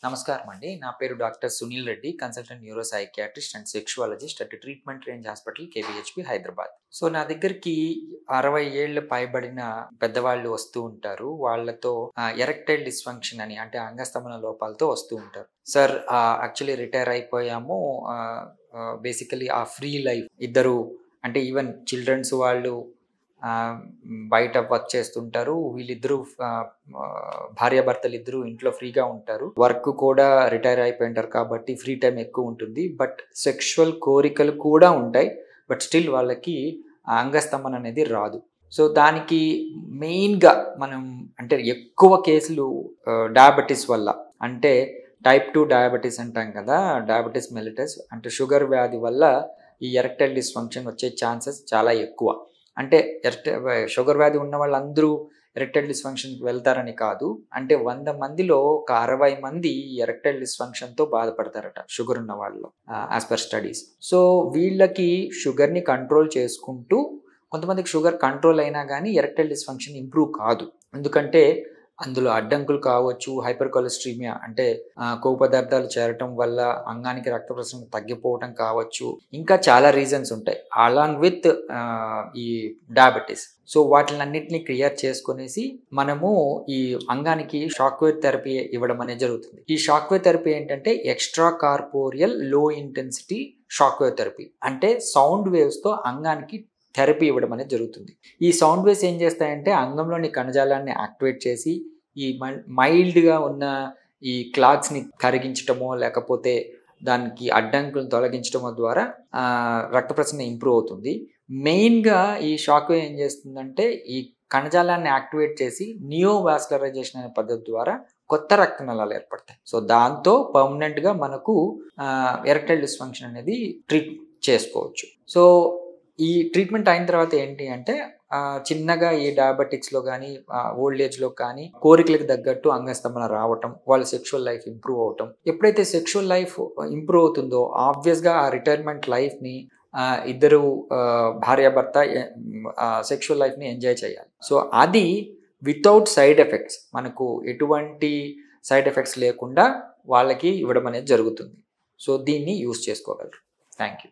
నమస్కారం అండి. నా పేరు doctor Sunil Reddy, consultant neuro psychiatrist and sexologist at treatment range hospital కేబీహెచ్పి Hyderabad. So నా దగ్గరికి 60 ఏళ్లు పైబడిన పెద్దవాళ్ళు వస్తూ ఉంటారు. వాళ్ళతో ఎరెక్టైల్ డిస్ఫంక్షన్ అని అంటే అంగస్తంభన లోపాలతో వస్తూ ఉంటారు. సార్ యాక్చువల్లీ రిటైర్ అయిపోయాము. బేసికలీ ఆ ఫ్రీ లైఫ్ ఇద్దరు అంటే ఈవెన్ చిల్డ్రన్స్ వాళ్ళు బయట వర్క్ చేస్తుంటారు. వీళ్ళిద్దరూ భార్యాభర్తలు ఇద్దరు ఇంట్లో ఫ్రీగా ఉంటారు. వర్క్ కూడా రిటైర్ అయిపోయింటారు కాబట్టి ఫ్రీ టైం ఎక్కువ ఉంటుంది. బట్ సెక్షువల్ కోరికలు కూడా ఉంటాయి. బట్ స్టిల్ వాళ్ళకి అంగస్తంభన అనేది రాదు. సో దానికి మెయిన్గా మనం అంటే ఎక్కువ కేసులు డయాబెటీస్ వల్ల అంటే టైప్ 2 డయాబెటీస్ అంటాం కదా, డయాబెటీస్ మెలిటస్ అంటే షుగర్ వ్యాధి వల్ల ఈ ఎరెక్టైల్ డిస్ఫంక్షన్ వచ్చే ఛాన్సెస్ చాలా ఎక్కువ. అంటే షుగర్ వ్యాధి ఉన్న వాళ్ళందరూ ఎరెక్టైల్ డిస్ఫంక్షన్కి వెళ్తారని కాదు. అంటే 100 మందిలో ఒక 60 మంది ఎరెక్టైల్ డిస్ఫంక్షన్తో బాధపడతారట షుగర్ ఉన్న వాళ్ళు, యాజ్ పర్ స్టడీస్. సో వీళ్ళకి షుగర్ని కంట్రోల్ చేసుకుంటూ కొంతమందికి షుగర్ కంట్రోల్ అయినా కానీ ఎరెక్టైల్ డిస్ఫంక్షన్ ఇంప్రూవ్ కాదు. ఎందుకంటే అందులో అడ్డంకులు కావచ్చు, హైపర్ కొలెస్ట్రీమియా అంటే కొవ్వు పదార్థాలు చేరటం వల్ల అంగానికి రక్త ప్రసరణ తగ్గిపోవటం కావచ్చు, ఇంకా చాలా రీజన్స్ ఉంటాయి అలాంగ్ విత్ ఈ డయాబెటీస్. సో వాటిలన్నింటినీ క్లియర్ చేసుకునేసి మనము ఈ అంగానికి షాక్ వేవ్ థెరపీ ఇవ్వడం అనేది జరుగుతుంది. ఈ షాక్ వేవ్ థెరపీ ఏంటంటే ఎక్స్ట్రా కార్పోరియల్ లో ఇంటెన్సిటీ షాక్ వేవ్ థెరపీ అంటే సౌండ్ వేవ్స్తో అంగానికి థెరపీ ఇవ్వడం అనేది జరుగుతుంది. ఈ సౌండ్ వేవ్స్ ఏం చేస్తాయంటే అంగంలోని కణజాలాన్ని యాక్టివేట్ చేసి ఈ మైల్డ్గా ఉన్న ఈ క్లాగ్స్ని కరిగించటమో లేకపోతే దానికి అడ్డంకులను తొలగించడమో ద్వారా రక్త ప్రసరణ ఇంప్రూవ్ అవుతుంది. మెయిన్గా ఈ షాక్ వేవ్ ఏం చేస్తుందంటే ఈ కణజాలాన్ని యాక్టివేట్ చేసి నియోవాస్కులరైజేషన్ అనే పద్ధతి ద్వారా కొత్త రక్త నాళాలు ఏర్పడతాయి. సో దాంతో పర్మనెంట్గా మనకు ఎరెక్టైల్ డిస్ఫంక్షన్ అనేది ట్రీట్ చేసుకోవచ్చు. సో ఈ ట్రీట్మెంట్ అయిన తర్వాత ఏంటి అంటే చిన్నగా ఈ డయాబెటిక్స్లో కానీ ఓల్డ్ ఏజ్లో కానీ కోరికలకు తగ్గట్టు అంగస్తంభన రావటం, వాళ్ళ సెక్షువల్ లైఫ్ ఇంప్రూవ్ అవటం. ఎప్పుడైతే సెక్షువల్ లైఫ్ ఇంప్రూవ్ అవుతుందో ఆబ్వియస్గా ఆ రిటైర్మెంట్ లైఫ్ని ఇద్దరు భార్యాభర్త సెక్షువల్ లైఫ్ని ఎంజాయ్ చేయాలి. సో అది వితౌట్ సైడ్ ఎఫెక్ట్స్, మనకు ఎటువంటి సైడ్ ఎఫెక్ట్స్ లేకుండా వాళ్ళకి ఇవ్వడం అనేది జరుగుతుంది. సో దీన్ని యూస్ చేసుకోగలరు. Thank you.